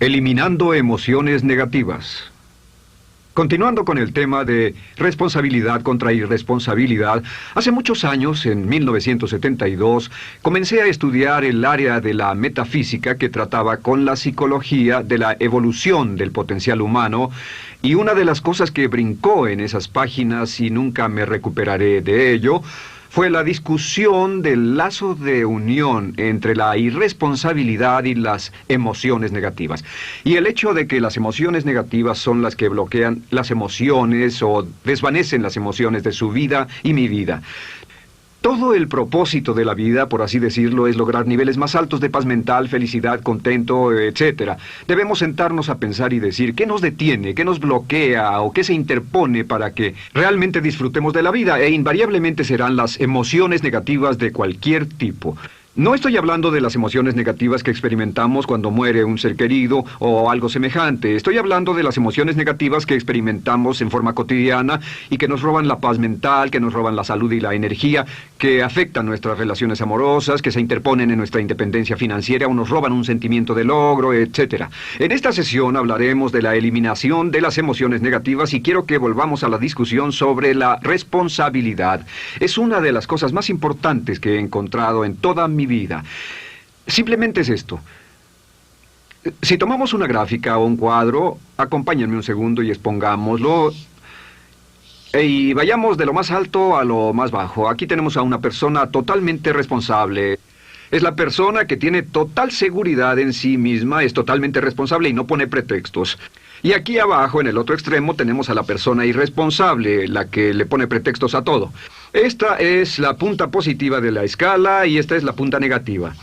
Eliminando emociones negativas. Continuando con el tema de responsabilidad contra irresponsabilidad, hace muchos años, en 1972, comencé a estudiar el área de la metafísica que trataba con la psicología de la evolución del potencial humano, y una de las cosas que brincó en esas páginas, y nunca me recuperaré de ello, fue la discusión del lazo de unión entre la irresponsabilidad y las emociones negativas. Y el hecho de que las emociones negativas son las que bloquean las emociones o desvanecen las emociones de su vida y mi vida. Todo el propósito de la vida, por así decirlo, es lograr niveles más altos de paz mental, felicidad, contento, etc. Debemos sentarnos a pensar y decir qué nos detiene, qué nos bloquea o qué se interpone para que realmente disfrutemos de la vida, e invariablemente serán las emociones negativas de cualquier tipo. No estoy hablando de las emociones negativas que experimentamos cuando muere un ser querido o algo semejante. Estoy hablando de las emociones negativas que experimentamos en forma cotidiana y que nos roban la paz mental, que nos roban la salud y la energía, que afectan nuestras relaciones amorosas, que se interponen en nuestra independencia financiera o nos roban un sentimiento de logro, etc. En esta sesión hablaremos de la eliminación de las emociones negativas y quiero que volvamos a la discusión sobre la responsabilidad. Es una de las cosas más importantes que he encontrado en toda mi vida. Simplemente es esto. Si tomamos una gráfica o un cuadro, acompáñenme un segundo y expongámoslo. Y vayamos de lo más alto a lo más bajo. Aquí tenemos a una persona totalmente responsable. Es la persona que tiene total seguridad en sí misma, es totalmente responsable y no pone pretextos. Y aquí abajo, en el otro extremo, tenemos a la persona irresponsable, la que le pone pretextos a todo. Esta es la punta positiva de la escala y esta es la punta negativa.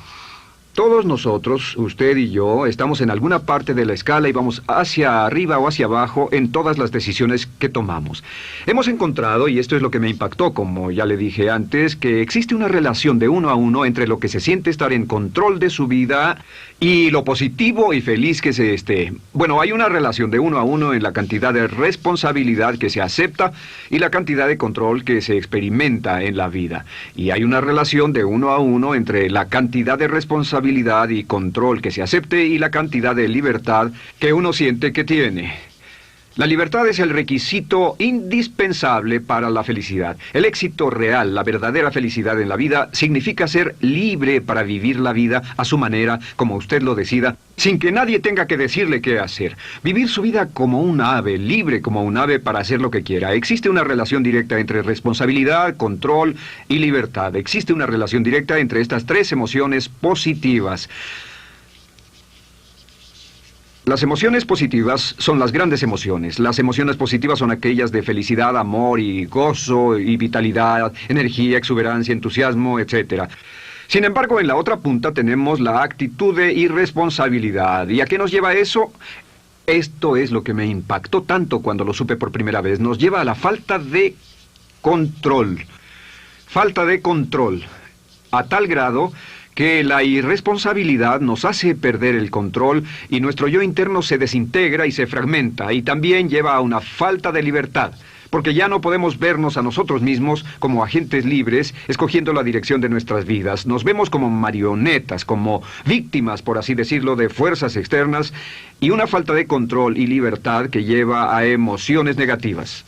Todos nosotros, usted y yo, estamos en alguna parte de la escala y vamos hacia arriba o hacia abajo en todas las decisiones que tomamos. Hemos encontrado, y esto es lo que me impactó, como ya le dije antes, que existe una relación de uno a uno entre lo que se siente estar en control de su vida y lo positivo y feliz que se esté. Bueno, hay una relación de uno a uno en la cantidad de responsabilidad que se acepta y la cantidad de control que se experimenta en la vida. Y hay una relación de uno a uno entre la cantidad de responsabilidad y control que se acepte y la cantidad de libertad que uno siente que tiene. La libertad es el requisito indispensable para la felicidad. El éxito real, la verdadera felicidad en la vida, significa ser libre para vivir la vida a su manera, como usted lo decida, sin que nadie tenga que decirle qué hacer. Vivir su vida como un ave, libre como un ave para hacer lo que quiera. Existe una relación directa entre responsabilidad, control y libertad. Existe una relación directa entre estas tres emociones positivas. Las emociones positivas son las grandes emociones. Las emociones positivas son aquellas de felicidad, amor y gozo y vitalidad, energía, exuberancia, entusiasmo, etc. Sin embargo, en la otra punta tenemos la actitud de irresponsabilidad. ¿Y a qué nos lleva eso? Esto es lo que me impactó tanto cuando lo supe por primera vez. Nos lleva a la falta de control. Falta de control. A tal grado que la irresponsabilidad nos hace perder el control y nuestro yo interno se desintegra y se fragmenta, y también lleva a una falta de libertad, porque ya no podemos vernos a nosotros mismos como agentes libres, escogiendo la dirección de nuestras vidas. Nos vemos como marionetas, como víctimas, por así decirlo, de fuerzas externas, y una falta de control y libertad que lleva a emociones negativas.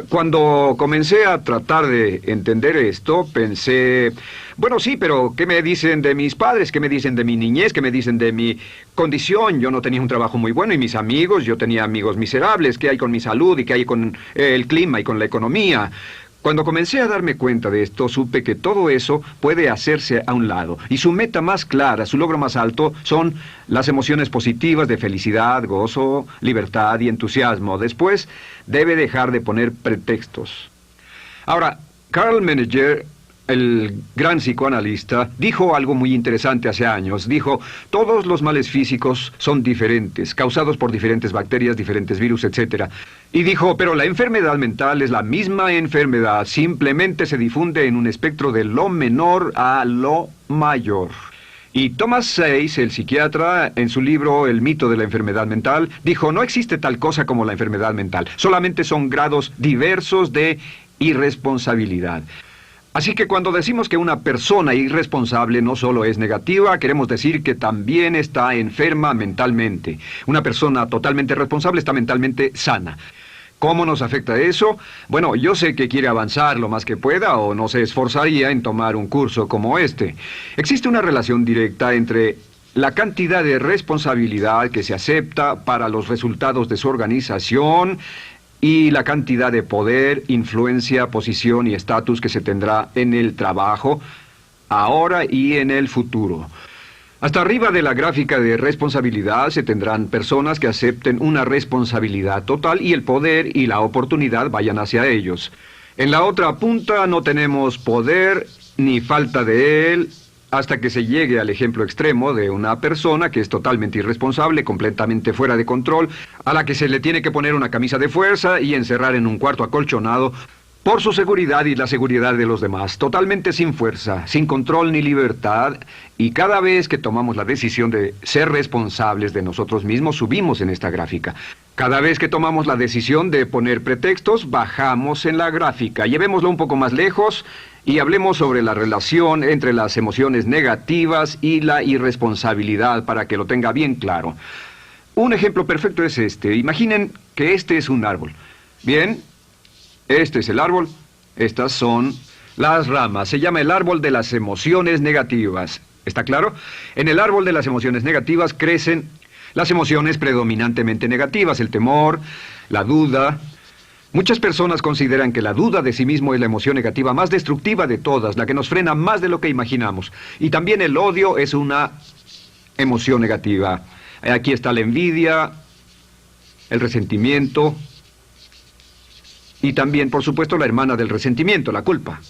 Cuando comencé a tratar de entender esto, pensé, bueno, sí, pero ¿qué me dicen de mis padres? ¿Qué me dicen de mi niñez? ¿Qué me dicen de mi condición? Yo no tenía un trabajo muy bueno y mis amigos, yo tenía amigos miserables. ¿Qué hay con mi salud y qué hay con el clima y con la economía? Cuando comencé a darme cuenta de esto, supe que todo eso puede hacerse a un lado. Y su meta más clara, su logro más alto, son las emociones positivas de felicidad, gozo, libertad y entusiasmo. Después, debe dejar de poner pretextos. Ahora, Carl Menninger, el gran psicoanalista, dijo algo muy interesante hace años. Dijo, todos los males físicos son diferentes, causados por diferentes bacterias, diferentes virus, etc. Y dijo, pero la enfermedad mental es la misma enfermedad, simplemente se difunde en un espectro de lo menor a lo mayor. Y Thomas Sayce, el psiquiatra, en su libro El mito de la enfermedad mental, dijo, no existe tal cosa como la enfermedad mental, solamente son grados diversos de irresponsabilidad. Así que cuando decimos que una persona irresponsable no solo es negativa, queremos decir que también está enferma mentalmente. Una persona totalmente responsable está mentalmente sana. ¿Cómo nos afecta eso? Bueno, yo sé que quiere avanzar lo más que pueda o no se esforzaría en tomar un curso como este. Existe una relación directa entre la cantidad de responsabilidad que se acepta para los resultados de su organización y la cantidad de poder, influencia, posición y estatus que se tendrá en el trabajo, ahora y en el futuro. Hasta arriba de la gráfica de responsabilidad se tendrán personas que acepten una responsabilidad total y el poder y la oportunidad vayan hacia ellos. En la otra punta no tenemos poder ni falta de él hasta que se llegue al ejemplo extremo de una persona que es totalmente irresponsable, completamente fuera de control, a la que se le tiene que poner una camisa de fuerza y encerrar en un cuarto acolchonado por su seguridad y la seguridad de los demás, totalmente sin fuerza, sin control ni libertad, y cada vez que tomamos la decisión de ser responsables de nosotros mismos, subimos en esta gráfica. Cada vez que tomamos la decisión de poner pretextos, bajamos en la gráfica. Llevémoslo un poco más lejos y hablemos sobre la relación entre las emociones negativas y la irresponsabilidad para que lo tenga bien claro. Un ejemplo perfecto es este. Imaginen que este es un árbol. Bien. Este es el árbol, estas son las ramas. Se llama el árbol de las emociones negativas. ¿Está claro? En el árbol de las emociones negativas crecen las emociones predominantemente negativas, el temor, la duda. Muchas personas consideran que la duda de sí mismo es la emoción negativa más destructiva de todas, la que nos frena más de lo que imaginamos. Y también el odio es una emoción negativa. Aquí está la envidia, el resentimiento. Y también, por supuesto, la hermana del resentimiento, la culpa.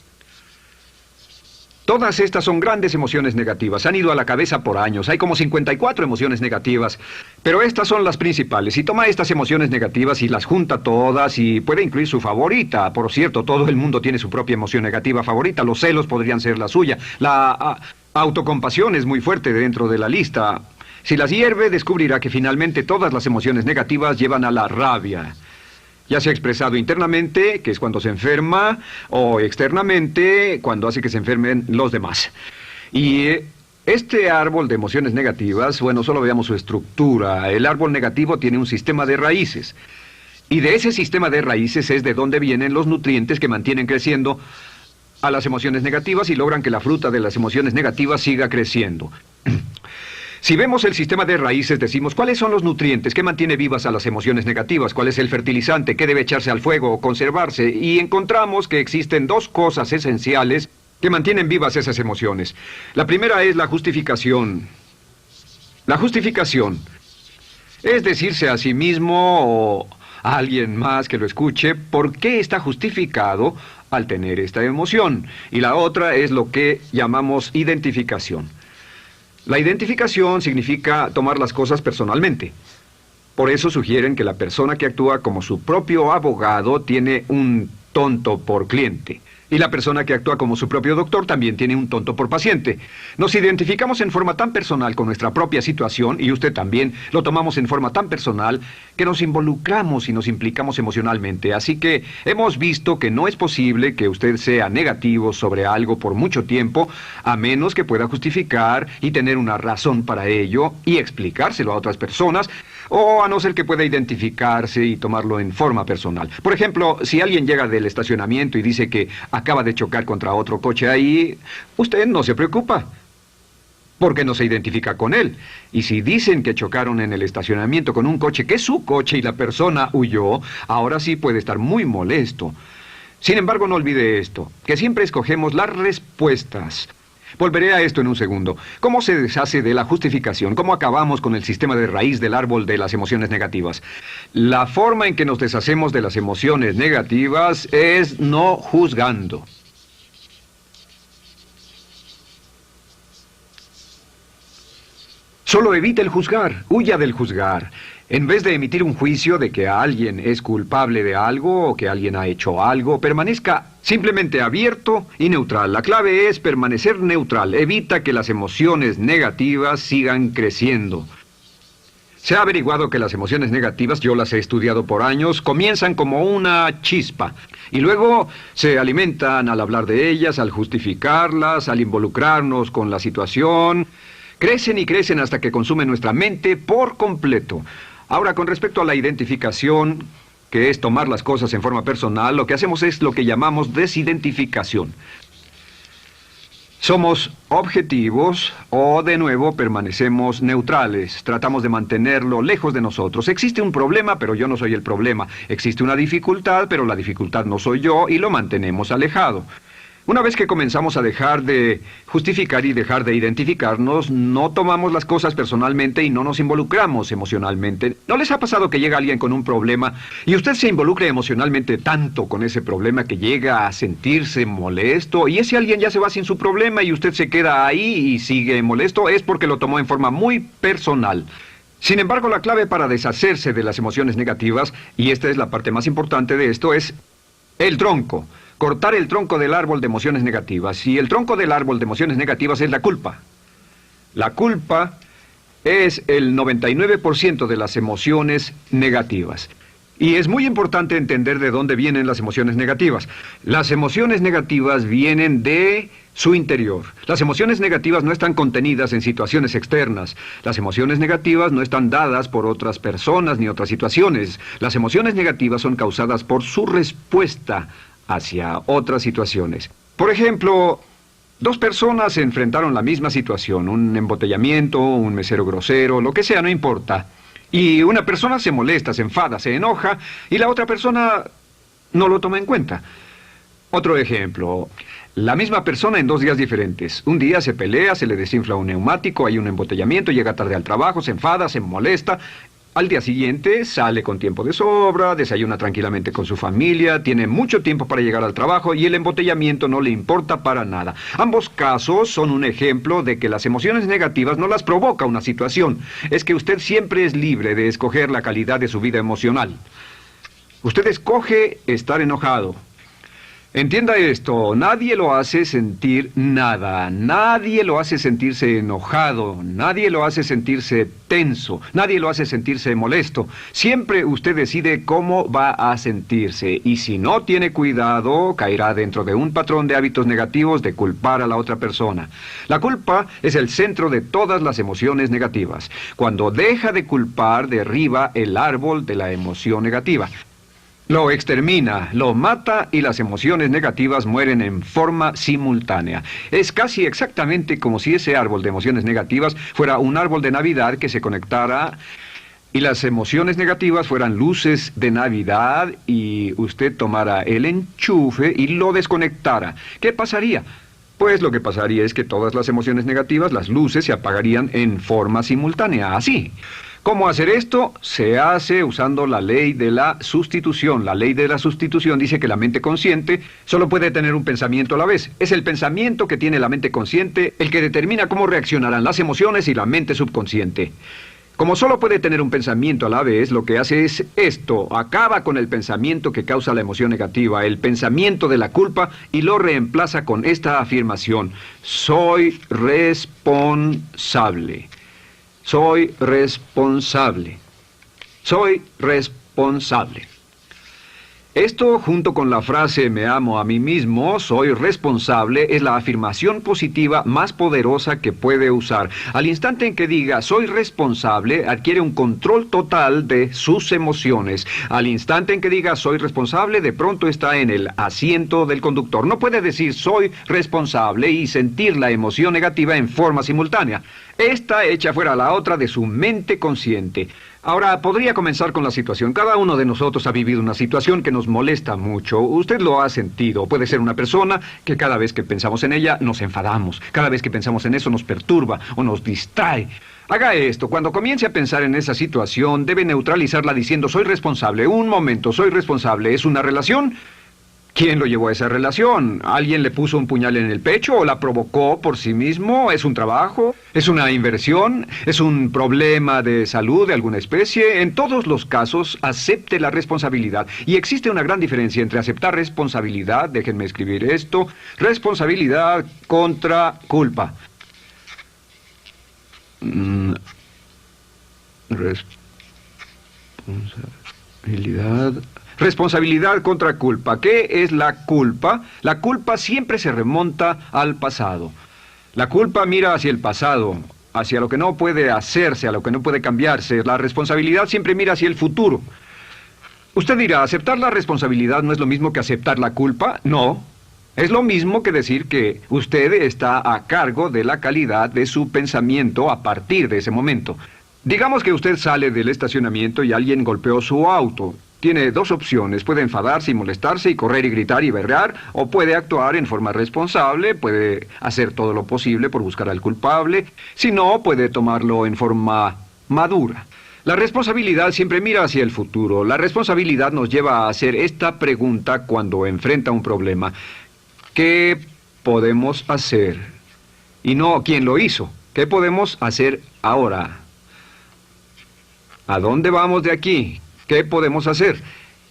Todas estas son grandes emociones negativas. Han ido a la cabeza por años. Hay como 54 emociones negativas. Pero estas son las principales. Si toma estas emociones negativas y las junta todas y puede incluir su favorita. Por cierto, todo el mundo tiene su propia emoción negativa favorita. Los celos podrían ser la suya. La autocompasión es muy fuerte dentro de la lista. Si las hierve, descubrirá que finalmente todas las emociones negativas llevan a la rabia. Ya sea expresado internamente, que es cuando se enferma, o externamente, cuando hace que se enfermen los demás. Y este árbol de emociones negativas, bueno, solo veamos su estructura. El árbol negativo tiene un sistema de raíces. Y de ese sistema de raíces es de donde vienen los nutrientes que mantienen creciendo a las emociones negativas y logran que la fruta de las emociones negativas siga creciendo. Si vemos el sistema de raíces, decimos, ¿cuáles son los nutrientes que mantiene vivas a las emociones negativas? ¿Cuál es el fertilizante que debe echarse al fuego o conservarse? Y encontramos que existen dos cosas esenciales que mantienen vivas esas emociones. La primera es la justificación. La justificación es decirse a sí mismo o a alguien más que lo escuche por qué está justificado al tener esta emoción. Y la otra es lo que llamamos identificación. La identificación significa tomar las cosas personalmente. Por eso sugieren que la persona que actúa como su propio abogado tiene un tonto por cliente. Y la persona que actúa como su propio doctor también tiene un tonto por paciente. Nos identificamos en forma tan personal con nuestra propia situación, y usted también, lo tomamos en forma tan personal, que nos involucramos y nos implicamos emocionalmente. Así que hemos visto que no es posible que usted sea negativo sobre algo por mucho tiempo, a menos que pueda justificar y tener una razón para ello y explicárselo a otras personas, o a no ser que pueda identificarse y tomarlo en forma personal. Por ejemplo, si alguien llega del estacionamiento y dice que acaba de chocar contra otro coche ahí, usted no se preocupa, porque no se identifica con él. Y si dicen que chocaron en el estacionamiento con un coche que es su coche y la persona huyó, ahora sí puede estar muy molesto. Sin embargo, no olvide esto, que siempre escogemos las respuestas. Volveré a esto en un segundo. ¿Cómo se deshace de la justificación? ¿Cómo acabamos con el sistema de raíz del árbol de las emociones negativas? La forma en que nos deshacemos de las emociones negativas es no juzgando. Solo evite el juzgar, huya del juzgar. En vez de emitir un juicio de que alguien es culpable de algo o que alguien ha hecho algo, permanezca simplemente abierto y neutral. La clave es permanecer neutral. Evita que las emociones negativas sigan creciendo. Se ha averiguado que las emociones negativas, yo las he estudiado por años, comienzan como una chispa y luego se alimentan al hablar de ellas, al justificarlas, al involucrarnos con la situación. Crecen y crecen hasta que consumen nuestra mente por completo. Ahora, con respecto a la identificación, que es tomar las cosas en forma personal, lo que hacemos es lo que llamamos desidentificación. Somos objetivos o, de nuevo, permanecemos neutrales. Tratamos de mantenerlo lejos de nosotros. Existe un problema, pero yo no soy el problema. Existe una dificultad, pero la dificultad no soy yo, y lo mantenemos alejado. Una vez que comenzamos a dejar de justificar y dejar de identificarnos, no tomamos las cosas personalmente y no nos involucramos emocionalmente. ¿No les ha pasado que llega alguien con un problema y usted se involucre emocionalmente tanto con ese problema que llega a sentirse molesto y ese alguien ya se va sin su problema y usted se queda ahí y sigue molesto? Es porque lo tomó en forma muy personal. Sin embargo, la clave para deshacerse de las emociones negativas, y esta es la parte más importante de esto, es el tronco. Cortar el tronco del árbol de emociones negativas. Y el tronco del árbol de emociones negativas es la culpa. La culpa es el 99% de las emociones negativas. Y es muy importante entender de dónde vienen las emociones negativas. Las emociones negativas vienen de su interior. Las emociones negativas no están contenidas en situaciones externas. Las emociones negativas no están dadas por otras personas ni otras situaciones. Las emociones negativas son causadas por su respuesta hacia otras situaciones. Por ejemplo, dos personas se enfrentaron la misma situación, un embotellamiento, un mesero grosero, lo que sea, no importa. Y una persona se molesta, se enfada, se enoja, y la otra persona no lo toma en cuenta. Otro ejemplo, la misma persona en 2 días diferentes. Un día se pelea, se le desinfla un neumático, hay un embotellamiento, llega tarde al trabajo, se enfada, se molesta. Al día siguiente sale con tiempo de sobra, desayuna tranquilamente con su familia, tiene mucho tiempo para llegar al trabajo y el embotellamiento no le importa para nada. Ambos casos son un ejemplo de que las emociones negativas no las provoca una situación. Es que usted siempre es libre de escoger la calidad de su vida emocional. Usted escoge estar enojado. Entienda esto, nadie lo hace sentir nada, nadie lo hace sentirse enojado, nadie lo hace sentirse tenso, nadie lo hace sentirse molesto. Siempre usted decide cómo va a sentirse y si no tiene cuidado, caerá dentro de un patrón de hábitos negativos de culpar a la otra persona. La culpa es el centro de todas las emociones negativas. Cuando deja de culpar, derriba el árbol de la emoción negativa. Lo extermina, lo mata y las emociones negativas mueren en forma simultánea. Es casi exactamente como si ese árbol de emociones negativas fuera un árbol de Navidad que se conectara y las emociones negativas fueran luces de Navidad y usted tomara el enchufe y lo desconectara. ¿Qué pasaría? Pues lo que pasaría es que todas las emociones negativas, las luces, se apagarían en forma simultánea, así. ¿Cómo hacer esto? Se hace usando la ley de la sustitución. La ley de la sustitución dice que la mente consciente solo puede tener un pensamiento a la vez. Es el pensamiento que tiene la mente consciente el que determina cómo reaccionarán las emociones y la mente subconsciente. Como solo puede tener un pensamiento a la vez, lo que hace es esto. Acaba con el pensamiento que causa la emoción negativa, el pensamiento de la culpa, y lo reemplaza con esta afirmación: soy responsable. Soy responsable. Soy responsable. Esto, junto con la frase me amo a mí mismo, soy responsable, es la afirmación positiva más poderosa que puede usar. Al instante en que diga soy responsable, adquiere un control total de sus emociones. Al instante en que diga soy responsable, de pronto está en el asiento del conductor. No puede decir soy responsable y sentir la emoción negativa en forma simultánea. Esta echa fuera la otra de su mente consciente. Ahora, podría comenzar con la situación. Cada uno de nosotros ha vivido una situación que nos molesta mucho. Usted lo ha sentido. Puede ser una persona que cada vez que pensamos en ella nos enfadamos. Cada vez que pensamos en eso nos perturba o nos distrae. Haga esto. Cuando comience a pensar en esa situación, debe neutralizarla diciendo soy responsable. Un momento, soy responsable. ¿Es una relación? ¿Quién lo llevó a esa relación? ¿Alguien le puso un puñal en el pecho o la provocó por sí mismo? ¿Es un trabajo? ¿Es una inversión? ¿Es un problema de salud de alguna especie? En todos los casos, acepte la responsabilidad. Y existe una gran diferencia entre aceptar responsabilidad, déjenme escribir esto, responsabilidad contra culpa. Responsabilidad. Responsabilidad contra culpa. ¿Qué es la culpa? La culpa siempre se remonta al pasado. La culpa mira hacia el pasado, hacia lo que no puede hacerse, a lo que no puede cambiarse. La responsabilidad siempre mira hacia el futuro. Usted dirá, ¿aceptar la responsabilidad no es lo mismo que aceptar la culpa? No. Es lo mismo que decir que usted está a cargo de la calidad de su pensamiento a partir de ese momento. Digamos que usted sale del estacionamiento y alguien golpeó su auto. Tiene dos opciones: puede enfadarse y molestarse y correr y gritar y berrear, o puede actuar en forma responsable, puede hacer todo lo posible por buscar al culpable. Si no, puede tomarlo en forma madura. La responsabilidad siempre mira hacia el futuro. La responsabilidad nos lleva a hacer esta pregunta cuando enfrenta un problema: ¿qué podemos hacer? Y no ¿quién lo hizo? ¿Qué podemos hacer ahora? ¿A dónde vamos de aquí? ¿Qué podemos hacer?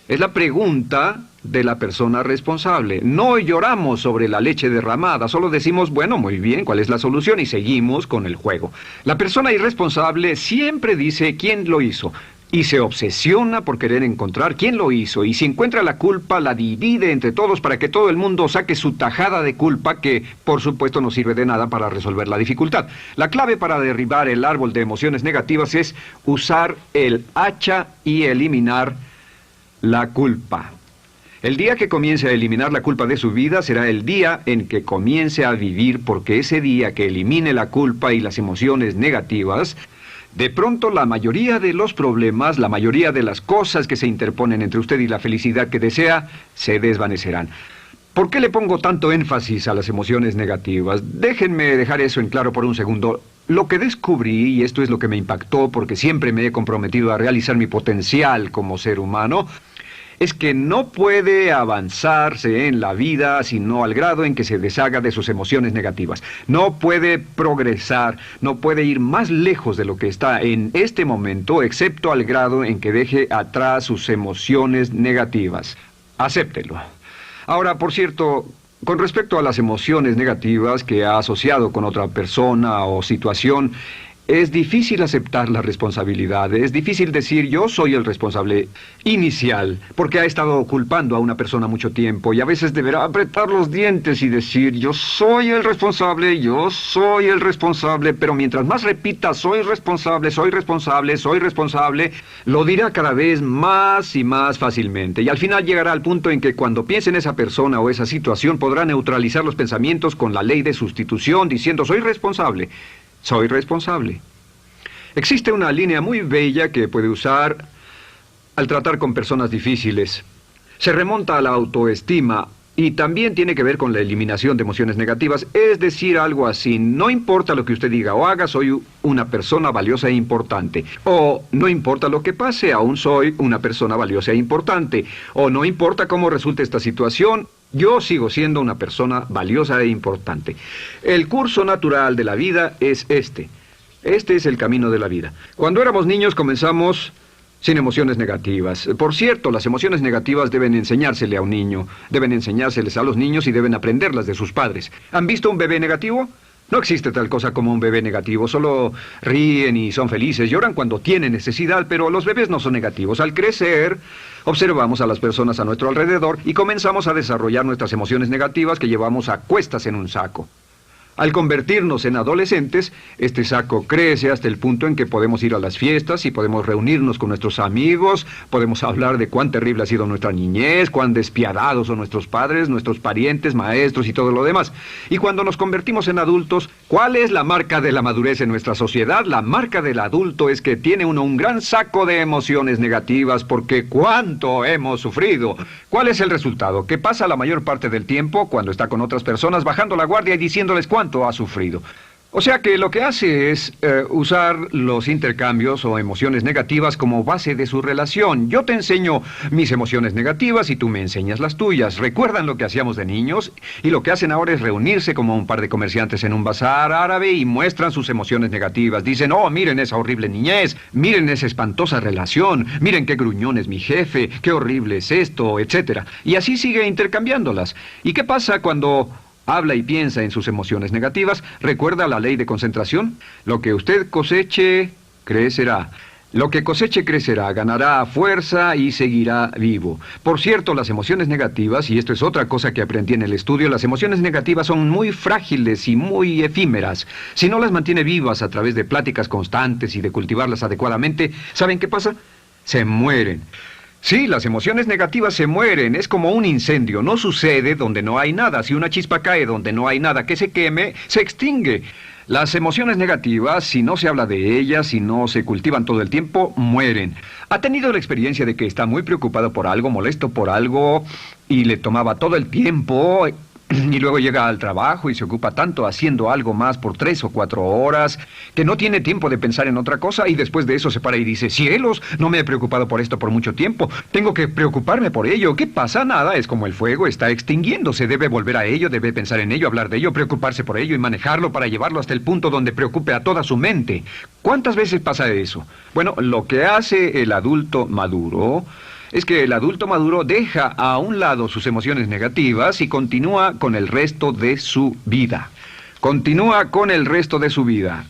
Es la pregunta de la persona responsable. No lloramos sobre la leche derramada, solo decimos, bueno, muy bien, ¿cuál es la solución? Y seguimos con el juego. La persona irresponsable siempre dice quién lo hizo y se obsesiona por querer encontrar quién lo hizo, y si encuentra la culpa la divide entre todos para que todo el mundo saque su tajada de culpa, que por supuesto no sirve de nada para resolver la dificultad. La clave para derribar el árbol de emociones negativas es usar el hacha y eliminar la culpa. El día que comience a eliminar la culpa de su vida será el día en que comience a vivir, porque ese día que elimine la culpa y las emociones negativas, de pronto la mayoría de los problemas, la mayoría de las cosas que se interponen entre usted y la felicidad que desea, se desvanecerán. ¿Por qué le pongo tanto énfasis a las emociones negativas? Déjenme dejar eso en claro por un segundo. Lo que descubrí, y esto es lo que me impactó porque siempre me he comprometido a realizar mi potencial como ser humano, es que no puede avanzarse en la vida sino al grado en que se deshaga de sus emociones negativas. No puede progresar, no puede ir más lejos de lo que está en este momento, excepto al grado en que deje atrás sus emociones negativas. Acéptelo. Ahora, por cierto, con respecto a las emociones negativas que ha asociado con otra persona o situación, es difícil aceptar la responsabilidad, es difícil decir yo soy el responsable inicial, porque ha estado culpando a una persona mucho tiempo y a veces deberá apretar los dientes y decir yo soy el responsable, pero mientras más repita soy responsable, lo dirá cada vez más y más fácilmente, y al final llegará al punto en que cuando piense en esa persona o esa situación podrá neutralizar los pensamientos con la ley de sustitución diciendo soy responsable. Soy responsable. Existe una línea muy bella que puede usar al tratar con personas difíciles. Se remonta a la autoestima y también tiene que ver con la eliminación de emociones negativas. Es decir, algo así: no importa lo que usted diga o haga, soy una persona valiosa e importante. O no importa lo que pase, aún soy una persona valiosa e importante. O no importa cómo resulte esta situación, yo sigo siendo una persona valiosa e importante. El curso natural de la vida es este. Este es el camino de la vida. Cuando éramos niños comenzamos sin emociones negativas. Por cierto, las emociones negativas deben enseñársele a un niño. Deben enseñárseles a los niños y deben aprenderlas de sus padres. ¿Han visto un bebé negativo? No existe tal cosa como un bebé negativo, solo ríen y son felices, lloran cuando tienen necesidad, pero los bebés no son negativos. Al crecer, observamos a las personas a nuestro alrededor y comenzamos a desarrollar nuestras emociones negativas que llevamos a cuestas en un saco. Al convertirnos en adolescentes, este saco crece hasta el punto en que podemos ir a las fiestas y podemos reunirnos con nuestros amigos, podemos hablar de cuán terrible ha sido nuestra niñez, cuán despiadados son nuestros padres, nuestros parientes, maestros y todo lo demás. Y cuando nos convertimos en adultos, ¿cuál es la marca de la madurez en nuestra sociedad? La marca del adulto es que tiene uno un gran saco de emociones negativas, porque ¿cuánto hemos sufrido? ¿Cuál es el resultado? Que pasa la mayor parte del tiempo cuando está con otras personas bajando la guardia y diciéndoles cuánto ha sufrido. O sea que lo que hace es usar los intercambios o emociones negativas como base de su relación. Yo te enseño mis emociones negativas y tú me enseñas las tuyas. ¿Recuerdan lo que hacíamos de niños? Y lo que hacen ahora es reunirse como un par de comerciantes en un bazar árabe y muestran sus emociones negativas. Dicen, oh, miren esa horrible niñez, miren esa espantosa relación, miren qué gruñón es mi jefe, qué horrible es esto, etc. Y así sigue intercambiándolas. ¿Y qué pasa cuando habla y piensa en sus emociones negativas? ¿Recuerda la ley de concentración? Lo que usted coseche, crecerá. Lo que coseche crecerá, ganará fuerza y seguirá vivo. Por cierto, las emociones negativas, y esto es otra cosa que aprendí en el estudio, las emociones negativas son muy frágiles y muy efímeras. Si no las mantiene vivas a través de pláticas constantes y de cultivarlas adecuadamente, ¿saben qué pasa? Se mueren. Sí, las emociones negativas se mueren. Es como un incendio. No sucede donde no hay nada. Si una chispa cae donde no hay nada que se queme, se extingue. Las emociones negativas, si no se habla de ellas, si no se cultivan todo el tiempo, mueren. ¿Ha tenido la experiencia de que está muy preocupado por algo, molesto por algo, y le tomaba todo el tiempo, y luego llega al trabajo y se ocupa tanto haciendo algo más por 3 o 4 horas, que no tiene tiempo de pensar en otra cosa, y después de eso se para y dice, cielos, no me he preocupado por esto por mucho tiempo, tengo que preocuparme por ello? ¿Qué pasa? Nada, es como el fuego, está extinguiéndose, debe volver a ello, debe pensar en ello, hablar de ello, preocuparse por ello y manejarlo para llevarlo hasta el punto donde preocupe a toda su mente. ¿Cuántas veces pasa eso? Bueno, lo que hace el adulto maduro es que el adulto maduro deja a un lado sus emociones negativas y continúa con el resto de su vida. Continúa con el resto de su vida.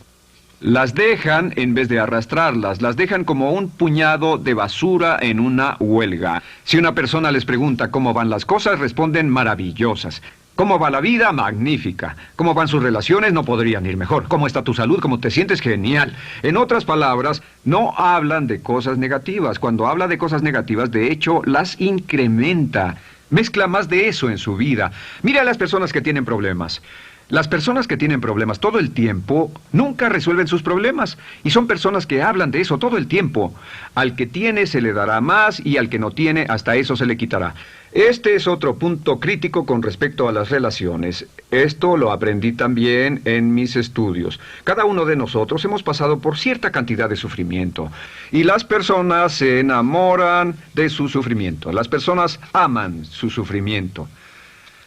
Las dejan en vez de arrastrarlas, las dejan como un puñado de basura en una huelga. Si una persona les pregunta cómo van las cosas, responden maravillosas. ¿Cómo va la vida? Magnífica. ¿Cómo van sus relaciones? No podrían ir mejor. ¿Cómo está tu salud? ¿Cómo te sientes? Genial. En otras palabras, no hablan de cosas negativas. Cuando habla de cosas negativas, de hecho, las incrementa. Mezcla más de eso en su vida. Mira a las personas que tienen problemas. Las personas que tienen problemas todo el tiempo nunca resuelven sus problemas. Y son personas que hablan de eso todo el tiempo. Al que tiene se le dará más y al que no tiene hasta eso se le quitará. Este es otro punto crítico con respecto a las relaciones. Esto lo aprendí también en mis estudios. Cada uno de nosotros hemos pasado por cierta cantidad de sufrimiento. Y las personas se enamoran de su sufrimiento. Las personas aman su sufrimiento.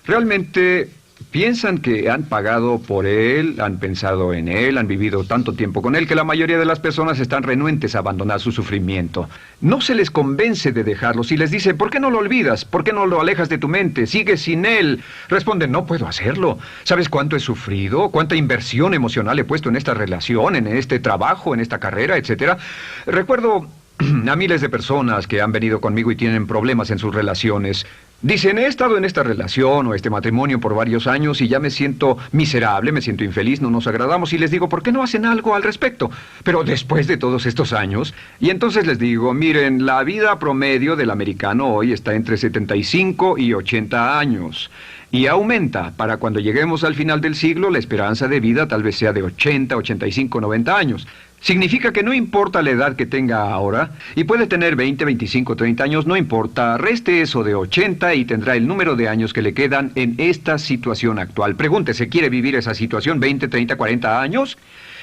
Realmente piensan que han pagado por él, han pensado en él, han vivido tanto tiempo con él, que la mayoría de las personas están renuentes a abandonar su sufrimiento. No se les convence de dejarlo. Si les dice, ¿por qué no lo olvidas? ¿Por qué no lo alejas de tu mente? ¿Sigues sin él? Responden, no puedo hacerlo. ¿Sabes cuánto he sufrido? ¿Cuánta inversión emocional he puesto en esta relación, en este trabajo, en esta carrera, etcétera? Recuerdo a miles de personas que han venido conmigo y tienen problemas en sus relaciones. Dicen, he estado en esta relación o este matrimonio por varios años y ya me siento miserable, me siento infeliz, no nos agradamos, y les digo, ¿por qué no hacen algo al respecto? Pero después de todos estos años, y entonces les digo, miren, la vida promedio del americano hoy está entre 75 y 80 años. Y aumenta. Para cuando lleguemos al final del siglo, la esperanza de vida tal vez sea de 80, 85, 90 años. Significa que no importa la edad que tenga ahora, y puede tener 20, 25, 30 años, no importa, reste eso de 80 y tendrá el número de años que le quedan en esta situación actual. Pregúntese, ¿quiere vivir esa situación 20, 30, 40 años?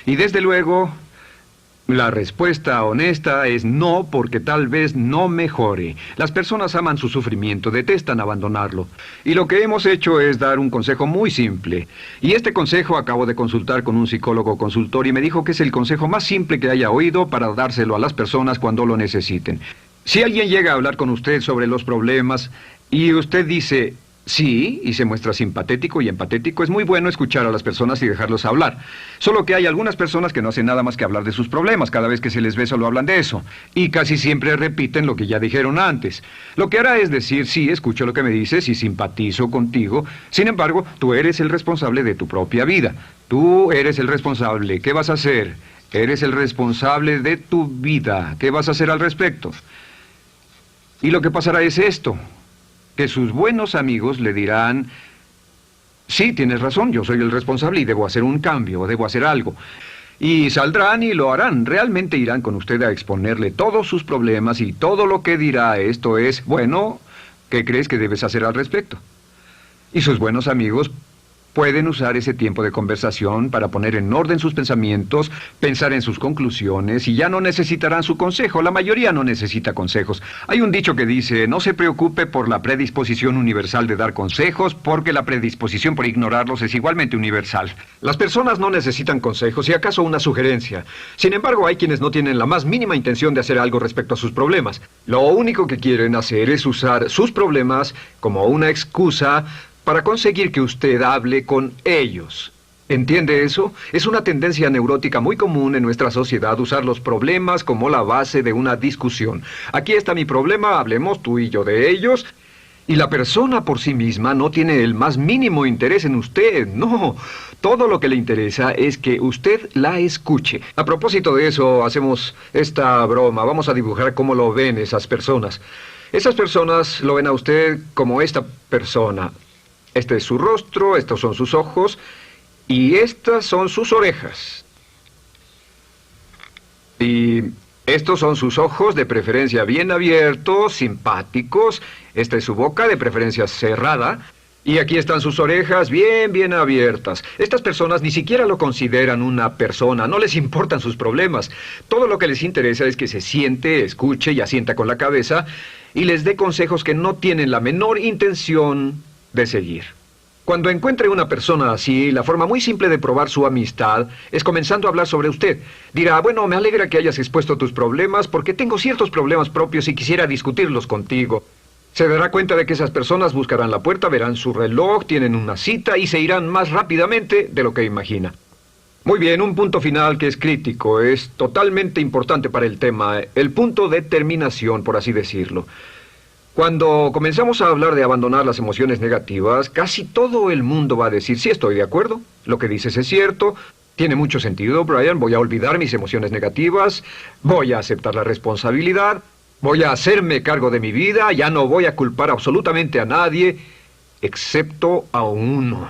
Y desde luego, la respuesta honesta es no, porque tal vez no mejore. Las personas aman su sufrimiento, detestan abandonarlo. Y lo que hemos hecho es dar un consejo muy simple. Y este consejo acabo de consultar con un psicólogo consultor y me dijo que es el consejo más simple que haya oído para dárselo a las personas cuando lo necesiten. Si alguien llega a hablar con usted sobre los problemas y usted dice sí, y se muestra simpatético y empatético, es muy bueno escuchar a las personas y dejarlos hablar. Solo que hay algunas personas que no hacen nada más que hablar de sus problemas. Cada vez que se les ve solo hablan de eso. Y casi siempre repiten lo que ya dijeron antes. Lo que hará es decir, sí, escucho lo que me dices y simpatizo contigo. Sin embargo, tú eres el responsable de tu propia vida. Tú eres el responsable. ¿Qué vas a hacer? Eres el responsable de tu vida. ¿Qué vas a hacer al respecto? Y lo que pasará es esto, que sus buenos amigos le dirán, sí, tienes razón, yo soy el responsable y debo hacer un cambio, debo hacer algo. Y saldrán y lo harán, realmente irán con usted a exponerle todos sus problemas y todo lo que dirá esto es, bueno, ¿qué crees que debes hacer al respecto? Y sus buenos amigos pueden usar ese tiempo de conversación para poner en orden sus pensamientos, pensar en sus conclusiones y ya no necesitarán su consejo. La mayoría no necesita consejos. Hay un dicho que dice, no se preocupe por la predisposición universal de dar consejos, porque la predisposición por ignorarlos es igualmente universal. Las personas no necesitan consejos, si acaso una sugerencia. Sin embargo, hay quienes no tienen la más mínima intención de hacer algo respecto a sus problemas. Lo único que quieren hacer es usar sus problemas como una excusa para conseguir que usted hable con ellos. ¿Entiende eso? Es una tendencia neurótica muy común en nuestra sociedad usar los problemas como la base de una discusión. Aquí está mi problema, hablemos tú y yo de ellos. Y la persona por sí misma no tiene el más mínimo interés en usted, no. Todo lo que le interesa es que usted la escuche. A propósito de eso, hacemos esta broma. Vamos a dibujar cómo lo ven esas personas. Esas personas lo ven a usted como esta persona. Este es su rostro, estos son sus ojos y estas son sus orejas. Y estos son sus ojos, de preferencia bien abiertos, simpáticos. Esta es su boca, de preferencia cerrada. Y aquí están sus orejas bien abiertas. Estas personas ni siquiera lo consideran una persona, no les importan sus problemas. Todo lo que les interesa es que se siente, escuche y asienta con la cabeza y les dé consejos que no tienen la menor intención de seguir. Cuando encuentre una persona así, la forma muy simple de probar su amistad es comenzando a hablar sobre usted. Dirá, bueno, me alegra que hayas expuesto tus problemas porque tengo ciertos problemas propios y quisiera discutirlos contigo. Se dará cuenta de que esas personas buscarán la puerta, verán su reloj, tienen una cita y se irán más rápidamente de lo que imagina. Muy bien, un punto final que es crítico, es totalmente importante para el tema, el punto de terminación, por así decirlo. Cuando comenzamos a hablar de abandonar las emociones negativas, casi todo el mundo va a decir, sí, estoy de acuerdo, lo que dices es cierto, tiene mucho sentido, Brian, voy a olvidar mis emociones negativas, voy a aceptar la responsabilidad, voy a hacerme cargo de mi vida, ya no voy a culpar absolutamente a nadie, excepto a uno.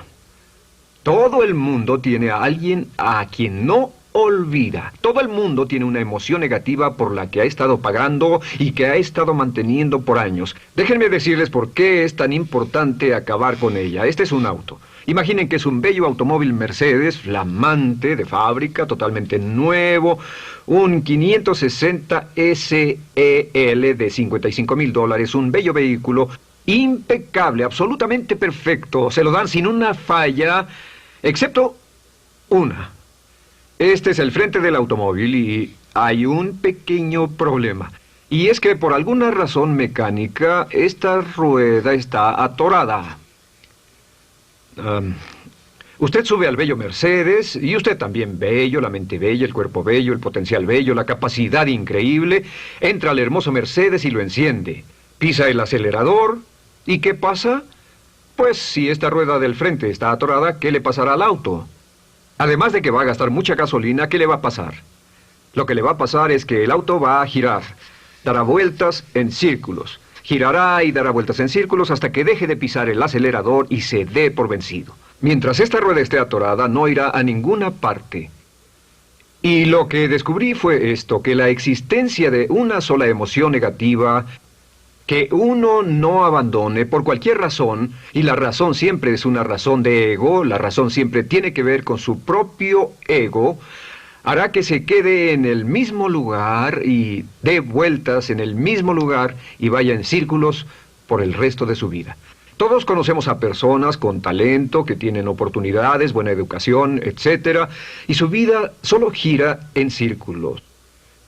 Todo el mundo tiene a alguien a quien no olvida. Todo el mundo tiene una emoción negativa por la que ha estado pagando y que ha estado manteniendo por años. Déjenme decirles por qué es tan importante acabar con ella. Este es un auto. Imaginen que es un bello automóvil Mercedes, flamante, de fábrica, totalmente nuevo, un 560 SEL de $55,000, un bello vehículo, impecable, absolutamente perfecto. Se lo dan sin una falla, excepto una. Este es el frente del automóvil y hay un pequeño problema. Y es que por alguna razón mecánica, esta rueda está atorada. Usted sube al bello Mercedes, y usted también bello, la mente bella, el cuerpo bello, el potencial bello, la capacidad increíble. Entra al hermoso Mercedes y lo enciende. Pisa el acelerador, ¿y qué pasa? Pues si esta rueda del frente está atorada, ¿qué le pasará al auto? Además de que va a gastar mucha gasolina, ¿qué le va a pasar? Lo que le va a pasar es que el auto va a girar, dará vueltas en círculos. Girará y dará vueltas en círculos hasta que deje de pisar el acelerador y se dé por vencido. Mientras esta rueda esté atorada, no irá a ninguna parte. Y lo que descubrí fue esto, que la existencia de una sola emoción negativa que uno no abandone por cualquier razón, y la razón siempre es una razón de ego, la razón siempre tiene que ver con su propio ego, hará que se quede en el mismo lugar y dé vueltas en el mismo lugar y vaya en círculos por el resto de su vida. Todos conocemos a personas con talento, que tienen oportunidades, buena educación, etc., y su vida solo gira en círculos.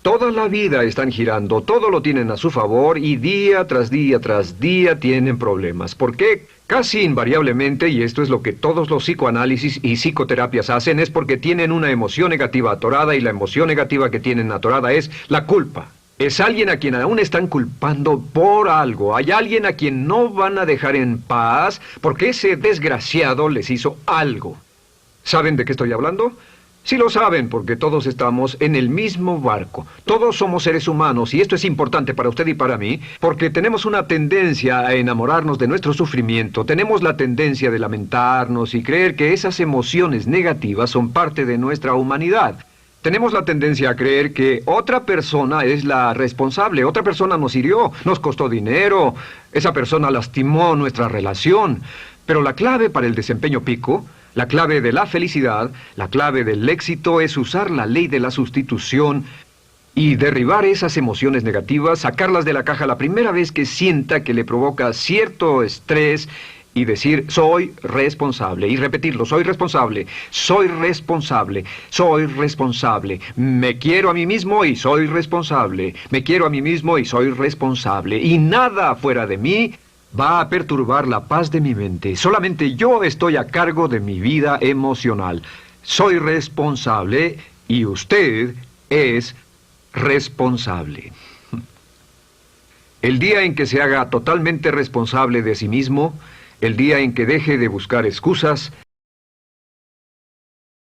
Toda la vida están girando, todo lo tienen a su favor y día tras día tras día tienen problemas. ¿Por qué? Casi invariablemente, y esto es lo que todos los psicoanálisis y psicoterapias hacen, es porque tienen una emoción negativa atorada y la emoción negativa que tienen atorada es la culpa. Es alguien a quien aún están culpando por algo. Hay alguien a quien no van a dejar en paz porque ese desgraciado les hizo algo. ¿Saben de qué estoy hablando? Sí lo saben, porque todos estamos en el mismo barco. Todos somos seres humanos, y esto es importante para usted y para mí, porque tenemos una tendencia a enamorarnos de nuestro sufrimiento. Tenemos la tendencia de lamentarnos y creer que esas emociones negativas son parte de nuestra humanidad. Tenemos la tendencia a creer que otra persona es la responsable. Otra persona nos hirió, nos costó dinero, esa persona lastimó nuestra relación. Pero la clave para el desempeño pico, la clave de la felicidad, la clave del éxito es usar la ley de la sustitución y derribar esas emociones negativas, sacarlas de la caja la primera vez que sienta que le provoca cierto estrés y decir, soy responsable, y repetirlo, soy responsable, soy responsable, soy responsable, me quiero a mí mismo y soy responsable, me quiero a mí mismo y soy responsable, y nada fuera de mí va a perturbar la paz de mi mente. Solamente yo estoy a cargo de mi vida emocional. Soy responsable y usted es responsable. El día en que se haga totalmente responsable de sí mismo, el día en que deje de buscar excusas,